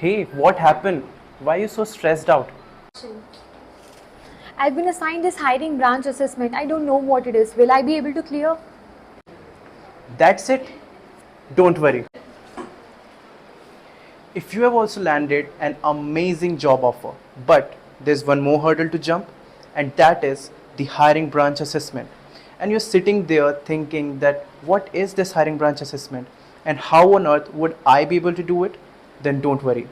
Hey, what happened? Why are you so stressed out? I've been assigned this hiring branch assessment. I don't know what it is. Will I be able to clear? That's it? Don't worry. If you have also landed an amazing job offer, but there's one more hurdle to jump, and that is the hiring branch assessment. And you're sitting there thinking that what is this hiring branch assessment and how on earth would I be able to do it? Then don't worry.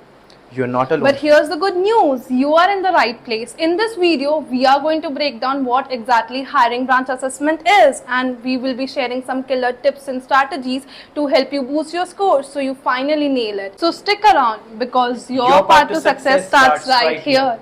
You're not alone. But here's the good news, you are in the right place. In this video, we are going to break down what exactly hiring branch assessment is, and we will be sharing some killer tips and strategies to help you boost your scores so you finally nail it. So stick around because your path to success starts right here.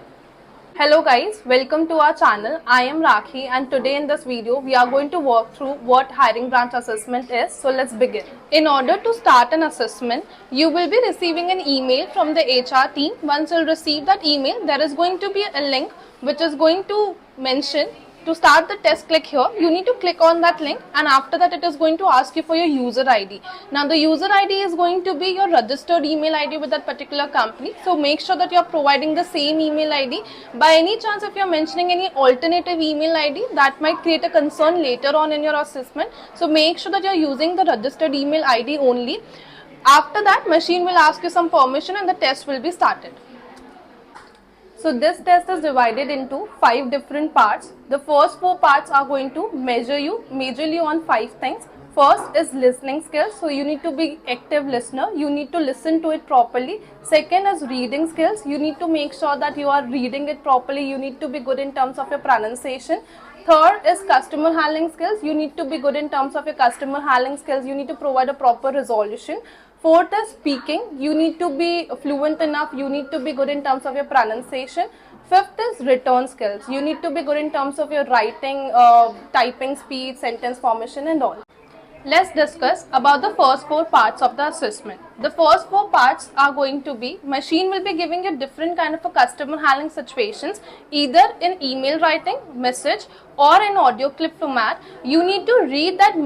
Hello guys, welcome to our channel. I am Rakhi and today in this video we are going to walk through what hiring branch assessment is. So let's begin. In order to start an assessment, you will be receiving an email from the HR team. Once you'll receive that email, there is going to be a link which is going to mention to start the test. Click here. You need to click on that link and after that it is going to ask you for your user ID. Now the user ID is going to be your registered email ID with that particular company. So make sure that you are providing the same email ID. By any chance if you are mentioning any alternative email ID, that might create a concern later on in your assessment. So make sure that you are using the registered email ID only. After that, machine will ask you some permission and the test will be started. So this test is divided into 5 different parts. The first 4 parts are going to measure you majorly on 5 things. First is listening skills. So you need to be active listener. You need to listen to it properly. Second is reading skills. You need to make sure that you are reading it properly. You need to be good in terms of your pronunciation. Third is customer handling skills. You need to be good in terms of your customer handling skills. You need to provide a proper resolution. Fourth is speaking. You need to be fluent enough. You need to be good in terms of your pronunciation. Fifth is return skills. You need to be good in terms of your writing, typing speed, sentence formation and all. Let's discuss about the first 4 parts of the assessment. The first 4 parts are going to be, machine will be giving you different kind of a customer handling situations, either in email writing, message or in audio clip format. You need to read that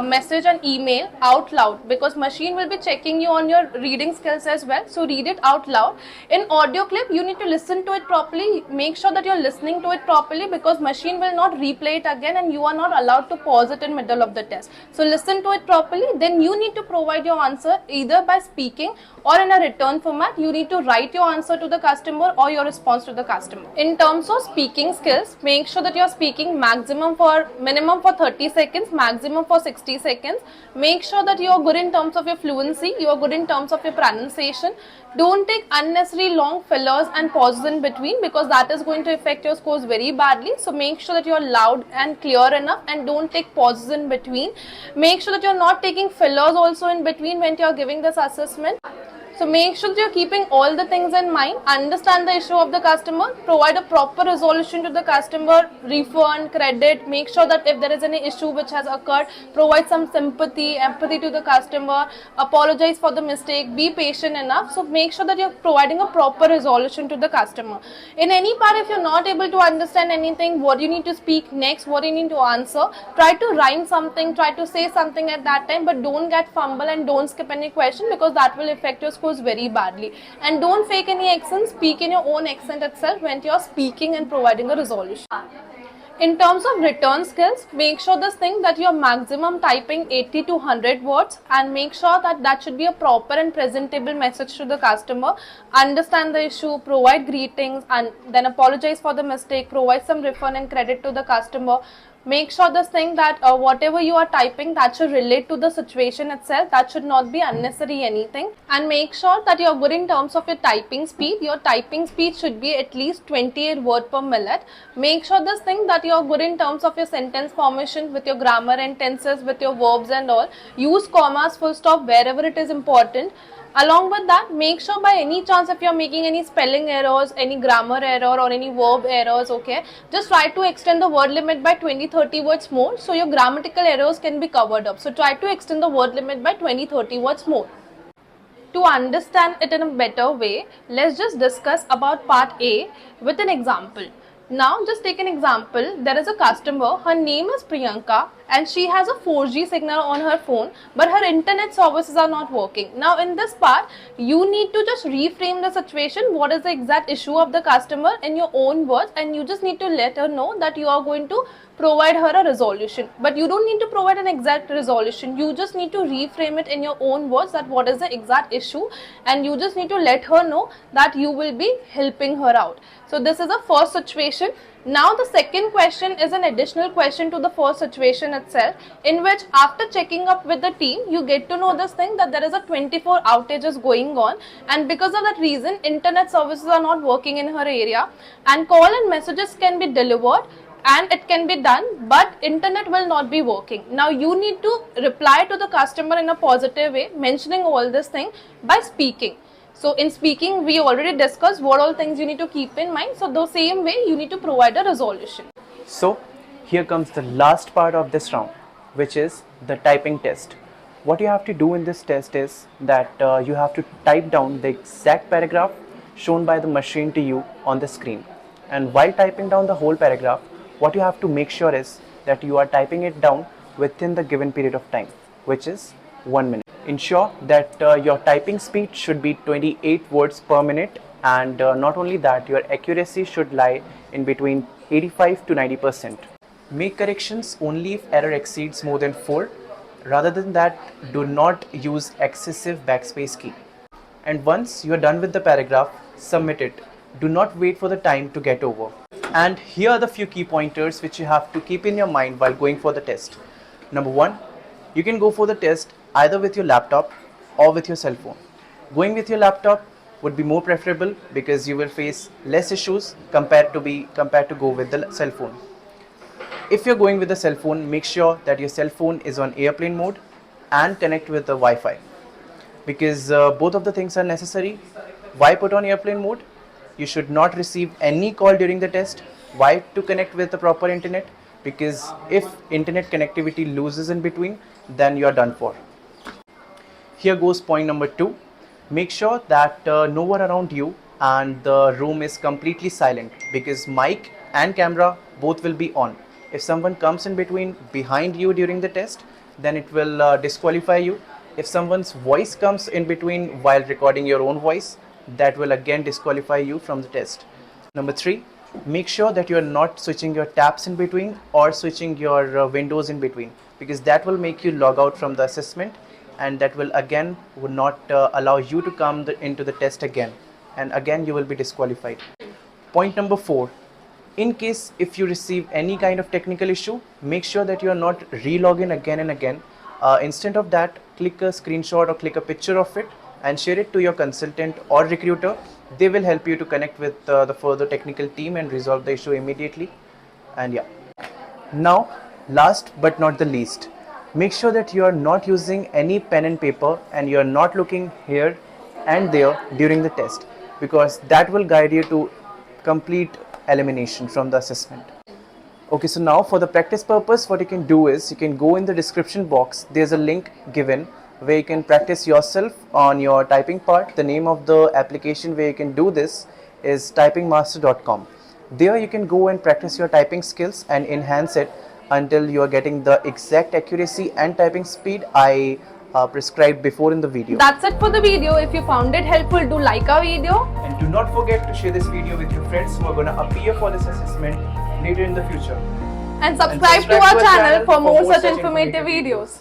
message and email out loud because machine will be checking you on your reading skills as well. So read it out loud. In audio clip, you need to listen to it properly. Make sure that you're listening to it properly because machine will not replay it again and you are not allowed to pause it in middle of the test. So listen to it properly. Then you need to provide your answer either by speaking or in a return format. You need to write your answer to the customer or your response to the customer. In terms of speaking skills, make sure that you're speaking minimum for 30 seconds, maximum for 60 seconds. Make sure that you're good in terms of your fluency, you're good in terms of your pronunciation. Don't take unnecessary long fillers and pauses in between because that is going to affect your scores very badly. So make sure that you're loud and clear enough and don't take pauses in between. Make sure that you're not taking fillers also in between when you're giving this assessment. So make sure that you're keeping all the things in mind, understand the issue of the customer, provide a proper resolution to the customer, refund, credit, make sure that if there is any issue which has occurred, provide some sympathy, empathy to the customer, apologize for the mistake, be patient enough. So make sure that you're providing a proper resolution to the customer. In any part, if you're not able to understand anything, what you need to speak next, what you need to answer, try to rhyme something, try to say something at that time, but don't get fumble and don't skip any question because that will affect your scores very badly. And don't fake any accent, speak in your own accent itself when you're speaking and providing a resolution. In terms of return skills, make sure this thing that you're maximum typing 80 to 100 words and make sure that that should be a proper and presentable message to the customer. Understand the issue, provide greetings and then apologize for the mistake, provide some refund and credit to the customer. Make sure this thing that whatever you are typing that should relate to the situation itself, that should not be unnecessary anything. And make sure that you're good in terms of your typing speed. Your typing speed should be at least 28 words per minute. Make sure this thing that you're good in terms of your sentence formation with your grammar and tenses, with your verbs and all. Use commas, full stop wherever it is important. Along with that, make sure by any chance if you're making any spelling errors, any grammar error or any verb errors, okay, just try to extend the word limit by 20-30 words more so your grammatical errors can be covered up. So try to extend the word limit by 20-30 words more. To understand it in a better way, let's just discuss about part A with an example. Now just take an example. There is a customer, her name is Priyanka, and she has a 4G signal on her phone, but her internet services are not working. Now in this part, you need to just reframe the situation. What is the exact issue of the customer in your own words, and you just need to let her know that you are going to provide her a resolution. But you don't need to provide an exact resolution. You just need to reframe it in your own words, that what is the exact issue, and you just need to let her know that you will be helping her out. So this is the first situation. Now the second question is an additional question to the first situation itself, in which after checking up with the team, you get to know this thing that there is a 24 outages going on, and because of that reason internet services are not working in her area, and call and messages can be delivered and it can be done, but internet will not be working. Now you need to reply to the customer in a positive way, mentioning all this thing by speaking. So in speaking, we already discussed what all things you need to keep in mind. So the same way you need to provide a resolution. So here comes the last part of this round, which is the typing test. What you have to do in this test is that you have to type down the exact paragraph shown by the machine to you on the screen. And while typing down the whole paragraph, what you have to make sure is that you are typing it down within the given period of time, which is 1 minute. Ensure that your typing speed should be 28 words per minute, and not only that, your accuracy should lie in between 85 to 90%. Make corrections only if error exceeds more than 4. Rather than that, do not use excessive backspace key. And once you are done with the paragraph, submit it. Do not wait for the time to get over. And here are the few key pointers which you have to keep in your mind while going for the test. Number 1, you can go for the test either with your laptop or with your cell phone. Going with your laptop would be more preferable because you will face less issues compared to go with the cell phone. If you're going with the cell phone, make sure that your cell phone is on airplane mode and connect with the Wi-Fi, because both of the things are necessary. Why put on airplane mode? You should not receive any call during the test. Why to connect with the proper internet? Because if internet connectivity loses in between, then you are done for. Here goes point number 2. Make sure that no one around you and the room is completely silent, because mic and camera both will be on. If someone comes in between behind you during the test, then it will disqualify you. If someone's voice comes in between while recording your own voice, that will again disqualify you from the test. Number 3, make sure that you are not switching your tabs in between or switching your windows in between, because that will make you log out from the assessment, and that will again would not allow you to come into the test again, and again you will be disqualified. Point number 4, in case if you receive any kind of technical issue, make sure that you are not re-login again and again. Instead of that, click a screenshot or click a picture of it and share it to your consultant or recruiter. They will help you to connect with the further technical team and resolve the issue immediately. And yeah. Now, last but not the least, make sure that you are not using any pen and paper and you are not looking here and there during the test, because that will guide you to complete elimination from the assessment. Okay, so now for the practice purpose, what you can do is you can go in the description box. There's a link given where you can practice yourself on your typing part. The name of the application where you can do this is typingmaster.com. There you can go and practice your typing skills and enhance it until you are getting the exact accuracy and typing speed I prescribed before in the video. That's it for the video. If you found it helpful, do like our video. And do not forget to share this video with your friends who are going to appear for this assessment later in the future. And subscribe to our channel for more such informative videos.